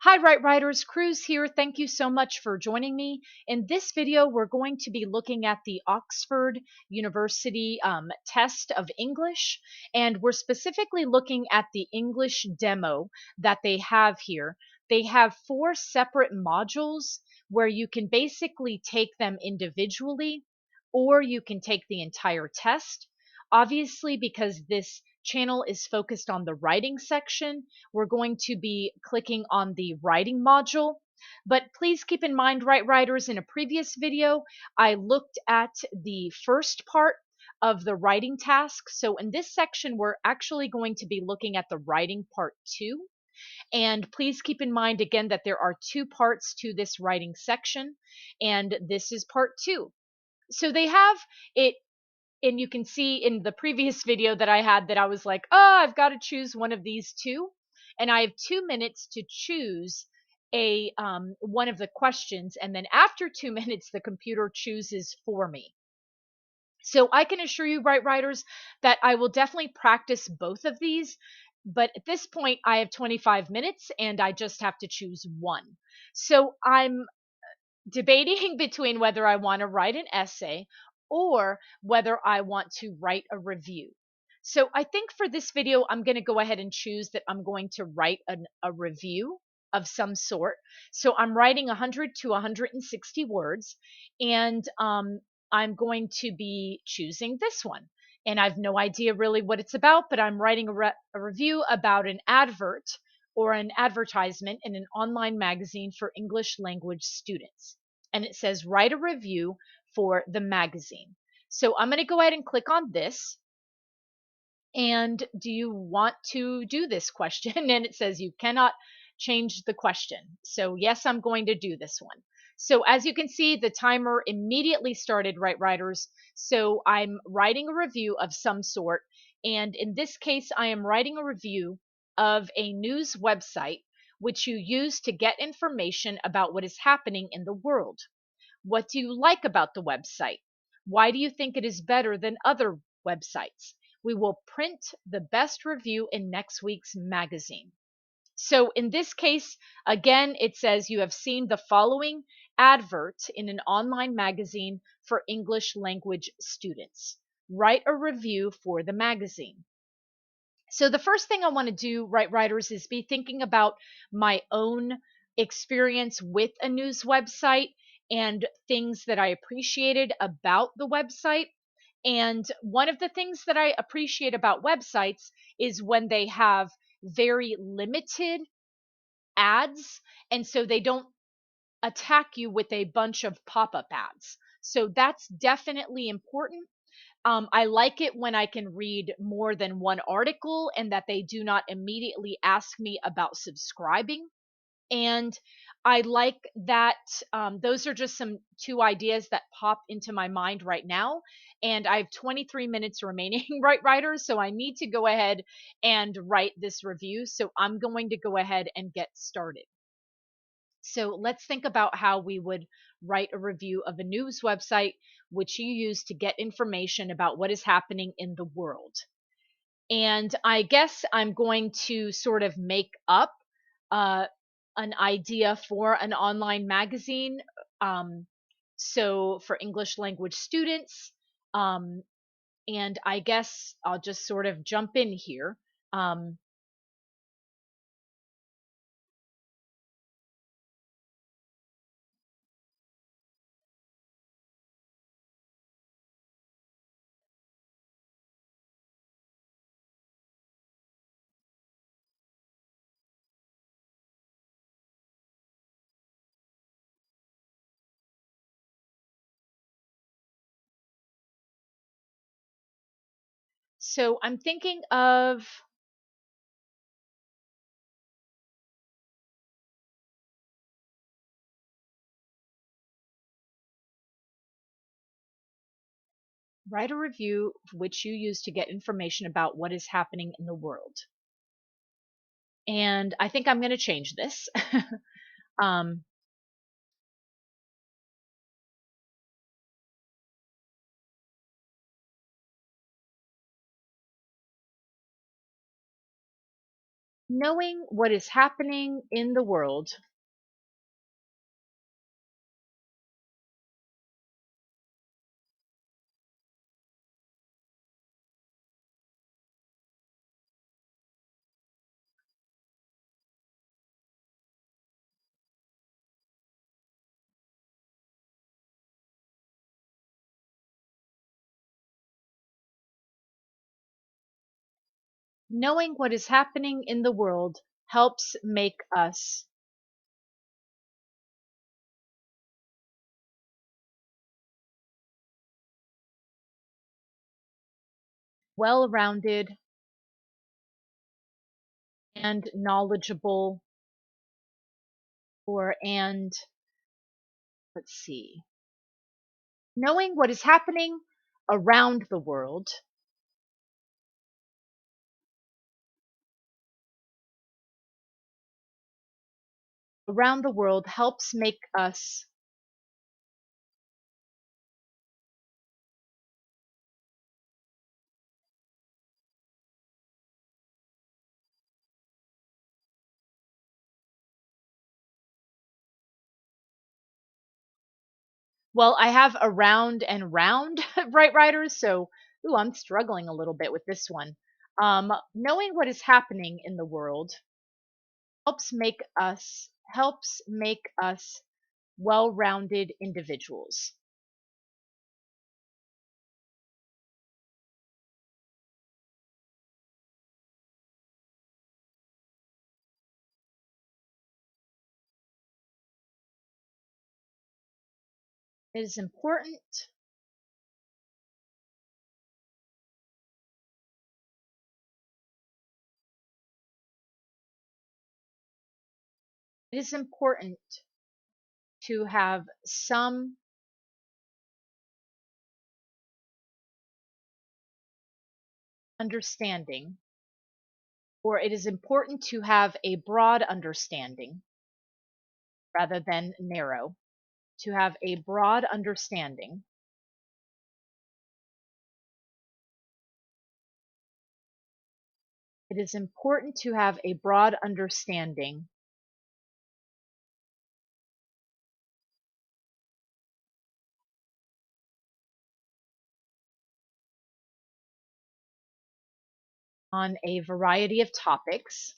Hi, Right Writers. Cruz here. Thank you so much for joining me. In this video, we're going to be looking at the Oxford University test of English, and we're specifically looking at the English demo that they have here. They have four separate modules where you can basically take them individually, or you can take the entire test. Obviously, because this channel is focused on the writing section, we're going to be clicking on the writing module. But please keep in mind, Right Writers, in a previous video, I looked at the first part of the writing task. So in this section, we're actually going to be looking at the writing part 2. And please keep in mind again that there are two parts to this writing section, and this is part 2. So they have it, and you can see in the previous video that I had that I was like, oh, I've got to choose one of these two. And I have 2 minutes to choose a one of the questions. And then after 2 minutes, the computer chooses for me. So I can assure you, Right Writers, that I will definitely practice both of these. But at this point, I have 25 minutes and I just have to choose one. So I'm debating between whether I want to write an essay or whether I want to write a review. So I think for this video, I'm going to go ahead and choose that I'm going to write a review of some sort. So I'm writing 100 to 160 words, and I'm going to be choosing this one. And I've no idea really what it's about, but I'm writing a review about an advert or an advertisement in an online magazine for English language students. And it says write a review for the magazine. So I'm going to go ahead and click on this. And do you want to do this question? And it says you cannot change the question. So yes, I'm going to do this one. So as you can see, the timer immediately started, Right Writers. So I'm writing a review of some sort. And in this case, I am writing a review of a news website which you use to get information about what is happening in the world. What do you like about the website? Why do you think it is better than other websites? We will print the best review in next week's magazine. So in this case, again, it says you have seen the following advert in an online magazine for English language students. Write a review for the magazine. So the first thing I want to do, Right Writers, is be thinking about my own experience with a news website and things that I appreciated about the website. And one of the things that I appreciate about websites is when they have very limited ads, and so they don't attack you with a bunch of pop-up ads. So that's definitely important. I like it when I can read more than one article and that they do not immediately ask me about subscribing. And I like that those are just some two ideas that pop into my mind right now. And I have 23 minutes remaining, Right Writers. So I need to go ahead and write this review. So I'm going to go ahead and get started. So let's think about how we would write a review of a news website which you use to get information about what is happening in the world. And I guess I'm going to sort of make up uh, an idea for an online magazine. Um, so for English language students, um, and I guess I'll just sort of jump in here. Um, so I'm thinking of write a review which you use to get information about what is happening in the world. And I think I'm going to change this. um, Knowing what is happening in the world. Knowing what is happening in the world helps make us well rounded and knowledgeable, or and let's see. Knowing what is happening around the world, helps make us well, I have around and round right riders, so ooh, I'm struggling a little bit with this one. Knowing what is happening in the world helps make us well-rounded individuals. It is important it is important to have some understanding, or it is important to have a broad understanding rather than narrow. To have a broad understanding, it is important to have a broad understanding on a variety of topics.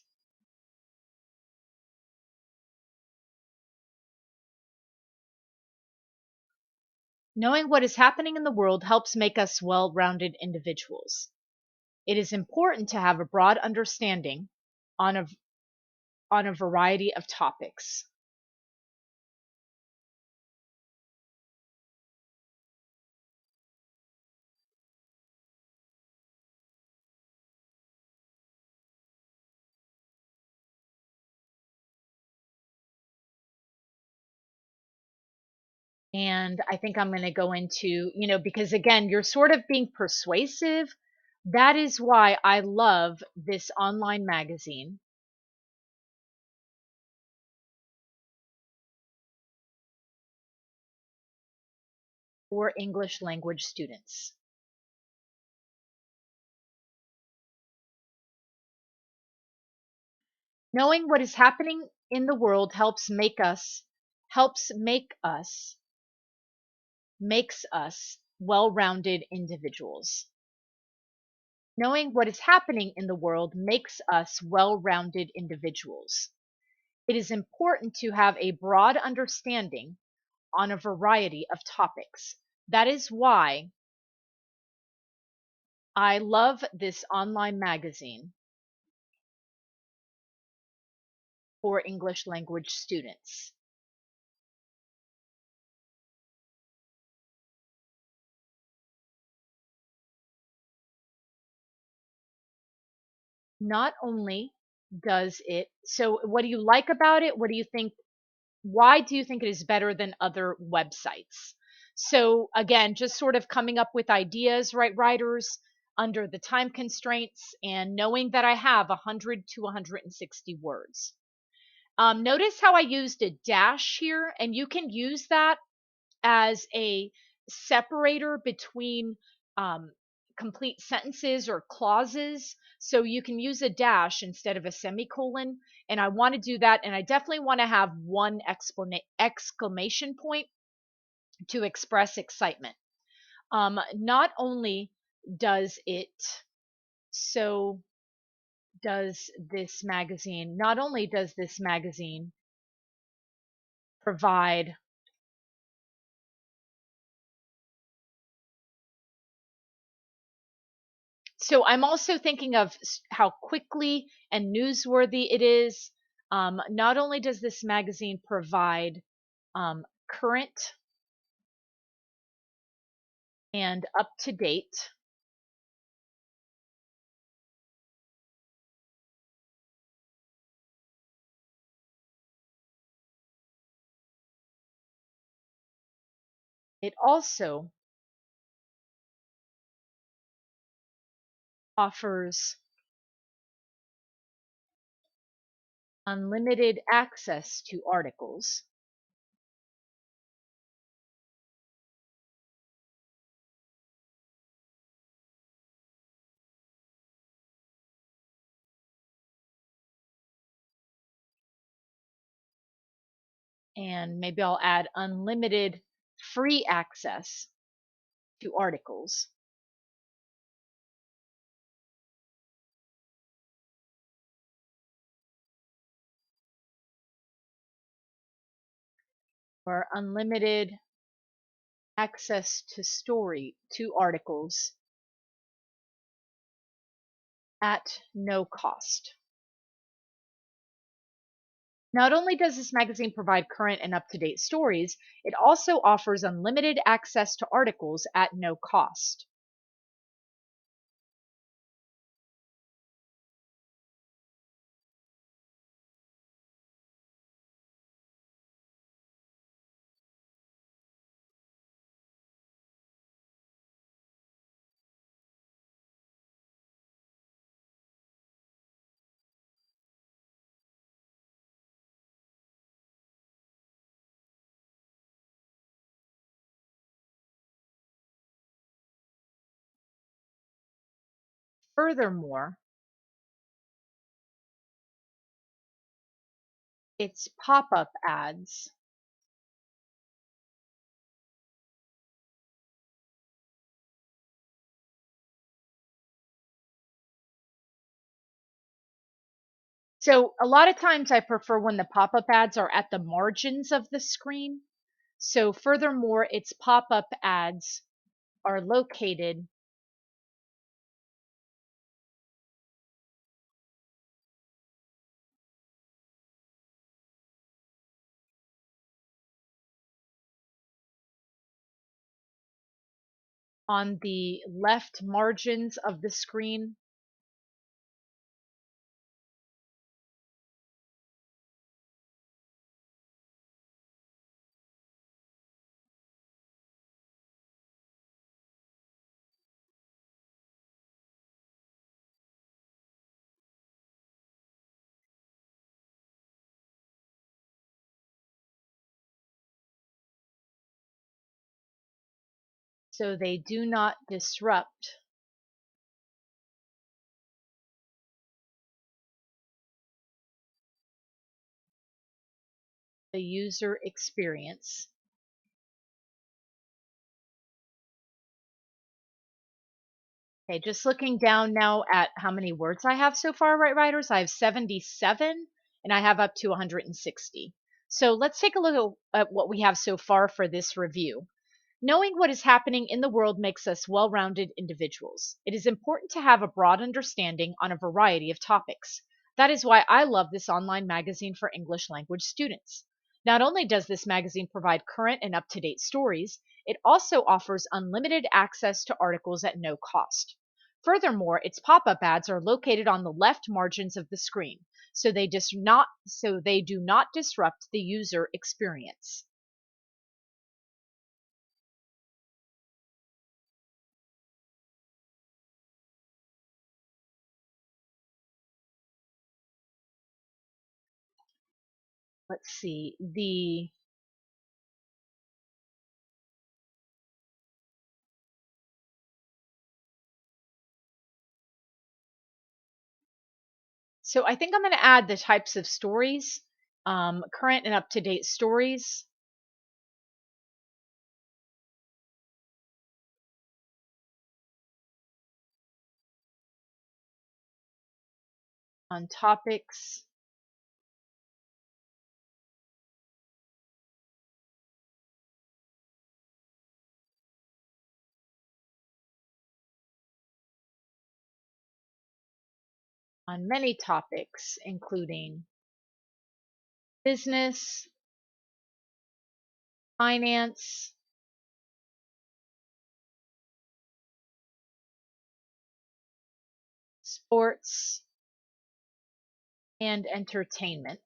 Knowing what is happening in the world helps make us well rounded individuals. It is important to have a broad understanding on a variety of topics. And I think I'm going to go into, because again, you're sort of being persuasive. That is why I love this online magazine for English language students. Knowing what is happening in the world helps makes us well-rounded individuals. Knowing what is happening in the world makes us well-rounded individuals. It is important to have a broad understanding on a variety of topics. That is why I love this online magazine for English language students. Not only does it, so what do you like about it? What do you think? Why do you think it is better than other websites? So, again, just sort of coming up with ideas, right, writers, under the time constraints and knowing that I have 100 to 160 words. Notice how I used a dash here, and you can use that as a separator between um, complete sentences or clauses. So you can use a dash instead of a semicolon. And I want to do that. And I definitely want to have one exclamation point to express excitement. Not only does it, so not only does this magazine provide, so I'm also thinking of how quickly and newsworthy it is. Not only does this magazine provide current and up to date, it also offers unlimited access to articles. And maybe I'll add unlimited free access to articles, or unlimited access to articles at no cost. Not only does this magazine provide current and up-to-date stories, it also offers unlimited access to articles at no cost. Furthermore, its pop-up ads. So a lot of times I prefer when the pop-up ads are at the margins of the screen. So furthermore, its pop-up ads are located on the left margins of the screen. So they do not disrupt the user experience. Okay, just looking down now at how many words I have so far, right, writers? I have 77 and I have up to 160. So let's take a look at what we have so far for this review. Knowing what is happening in the world makes us well rounded individuals. It is important to have a broad understanding on a variety of topics. That is why I love this online magazine for English language students. Not only does this magazine provide current and up to date stories, it also offers unlimited access to articles at no cost. Furthermore, its pop up ads are located on the left margins of the screen, so they do not disrupt the user experience. Let's see. So I think I'm going to add the types of stories, current and up to date stories on topics on many topics, including business, finance, sports, and entertainment.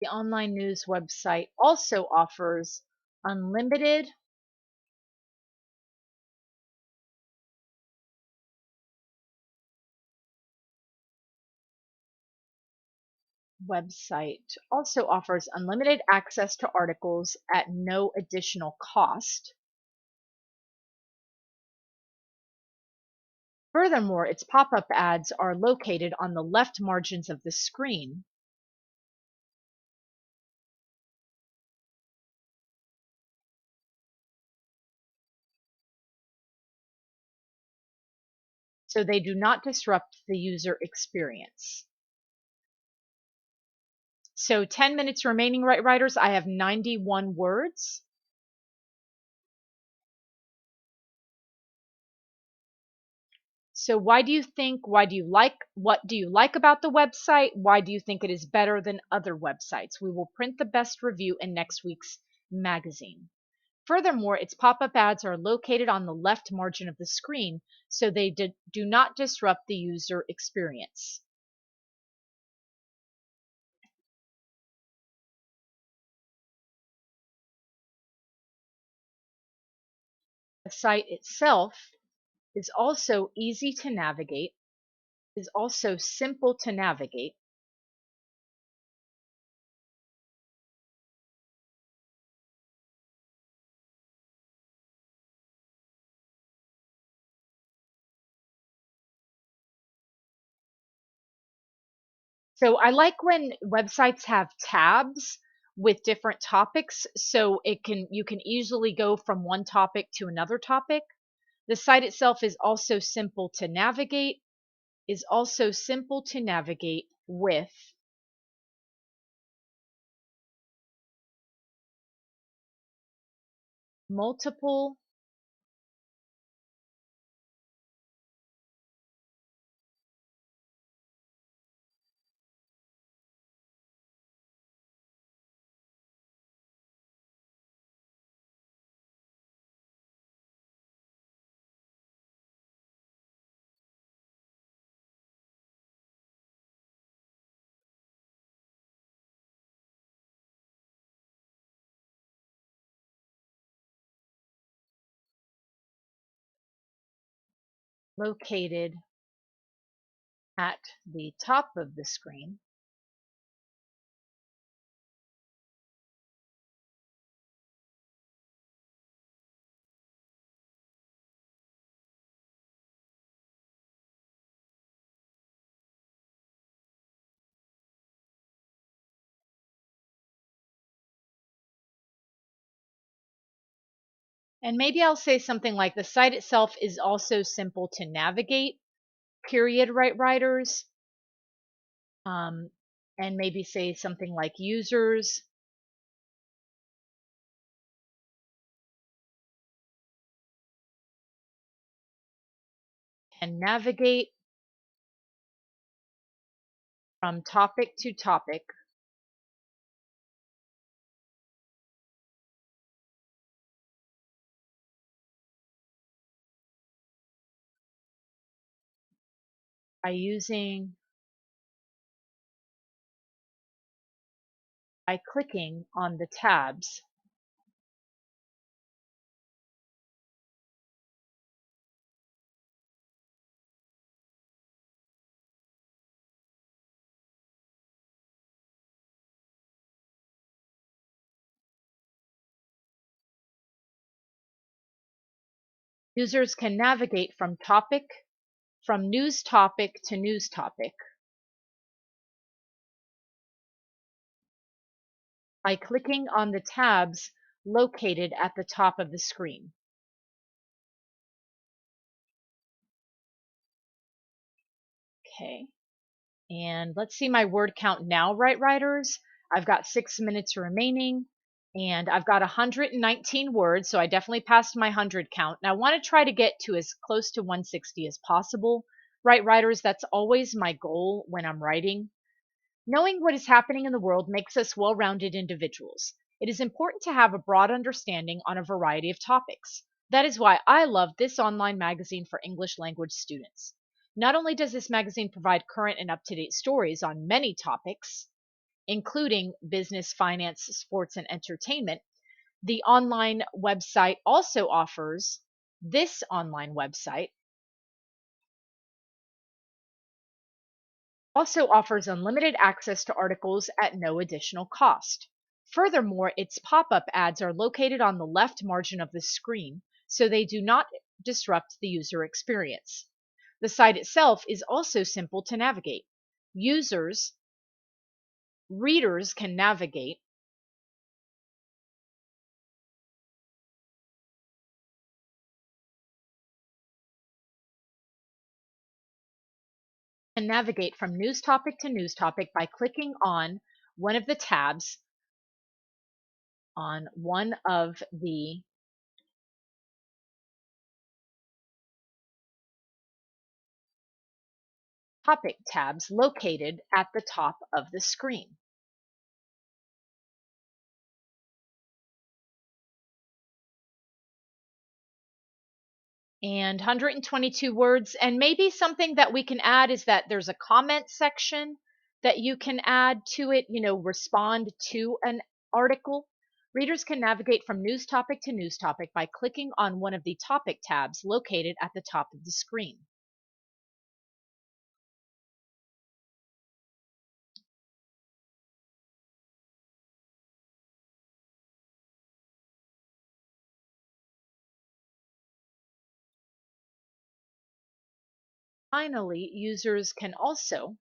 The online news website also offers unlimited access to articles at no additional cost. Furthermore, its pop-up ads are located on the left margins of the screen. So they do not disrupt the user experience. So 10 minutes remaining, right, writers. I have 91 words. So why do you think, what do you like about the website? Why do you think it is better than other websites? We will print the best review in next week's magazine. Furthermore, its pop-up ads are located on the left margin of the screen, so they do not disrupt the user experience. The site itself is also easy to navigate, is also simple to navigate. So I like when websites have tabs with different topics, so you can easily go from one topic to another topic. The site itself is also simple to navigate with multiple located at the top of the screen. And maybe I'll say something like the site itself is also simple to navigate, period, right, writers. Um, and maybe say something like users can navigate from topic to topic by using by clicking on the tabs. Users can navigate from news topic to news topic by clicking on the tabs located at the top of the screen. Okay, and let's see my word count now, right, writers? I've got 6 minutes remaining, and I've got 119 words, so I definitely passed my 100 count. Now I want to try to get to as close to 160 as possible. Right, writers, that's always my goal when I'm writing. Knowing what is happening in the world makes us well rounded individuals. It is important to have a broad understanding on a variety of topics. That is why I love this online magazine for English language students. Not only does this magazine provide current and up to date stories on many topics, including business, finance, sports, and entertainment, the online website also offers this online website also offers unlimited access to articles at no additional cost. Furthermore, its pop up ads are located on the left margin of the screen, so they do not disrupt the user experience. The site itself is also simple to navigate. Users, readers can navigate from news topic to news topic by clicking on one of the tabs on one of the topic tabs located at the top of the screen. And 122 words. And maybe something that we can add is that there's a comment section that you can add to it, respond to an article. Readers can navigate from news topic to news topic by clicking on one of the topic tabs located at the top of the screen. Finally, users can also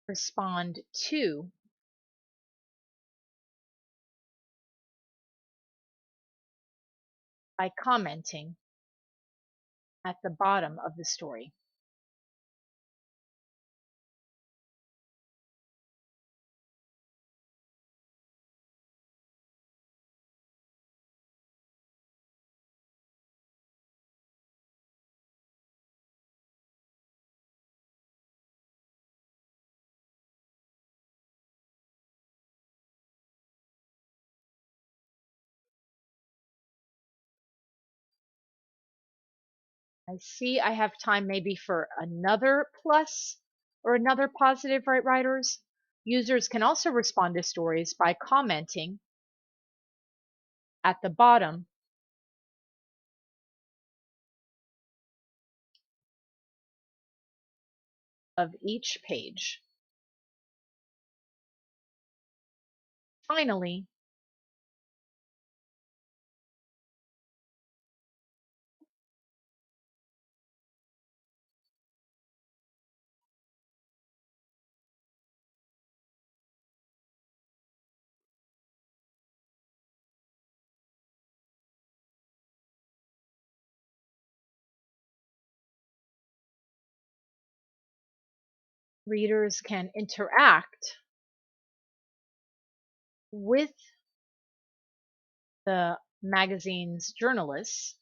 respond to by commenting at the bottom of the story. I see I have time maybe for another plus or another positive, right, writers? Users can also respond to stories by commenting at the bottom of each page. Finally, readers can interact with the magazine's journalists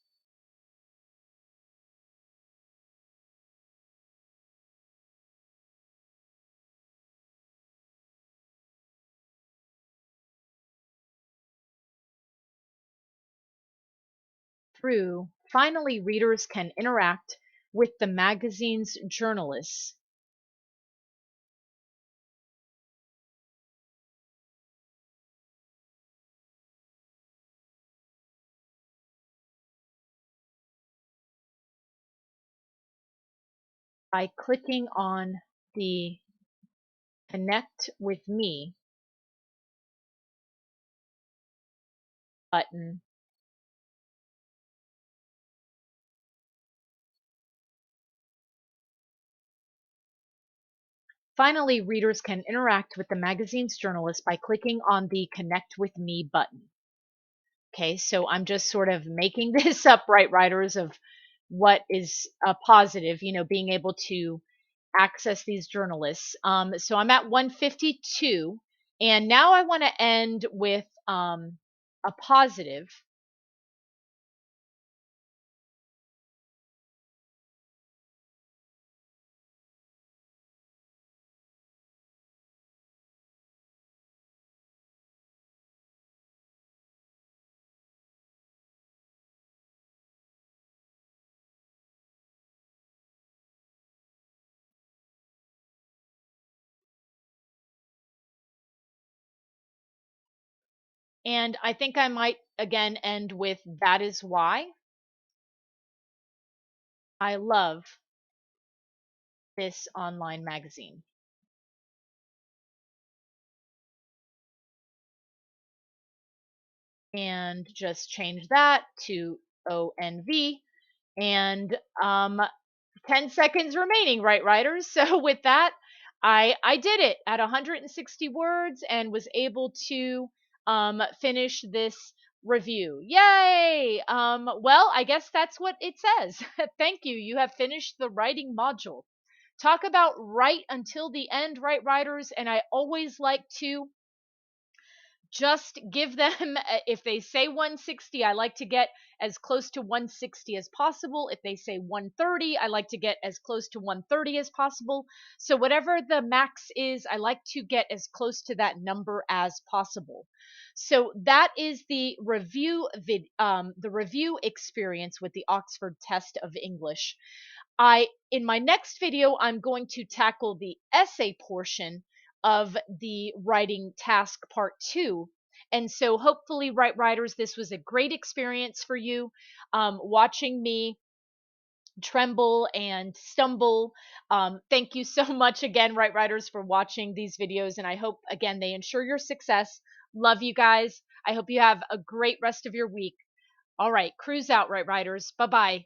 through, finally, readers can interact with the magazine's journalists by clicking on the Connect with Me button. Finally, readers can interact with the magazine's journalists by clicking on the Connect with Me button. Okay, so I'm just sort of making this up, right, writers, of what is a positive, being able to access these journalists. So I'm at 152, and now I want to end with a positive. And I think I might again end with that is why I love this online magazine. And just change that to ONV. And 10 seconds remaining, right, writers? So with that, I did it at 160 words and was able to finish this review. Yay! Well, I guess that's what it says. Thank you. You have finished the writing module. Talk about right until the end, right, writers? And I always like to just give them if they say 160, I like to get as close to 160 as possible. If they say 130, I like to get as close to 130 as possible. So whatever the max is, I like to get as close to that number as possible. So that is the review experience with the Oxford Test of English. In my next video, I'm going to tackle the essay portion of the writing task part 2. And so hopefully, right, writers, this was a great experience for you, watching me tremble and stumble. Thank you so much again, right, writers, for watching these videos. And I hope, again, they ensure your success. Love you guys. I hope you have a great rest of your week. All right, cruise out, right, writers. Bye-bye.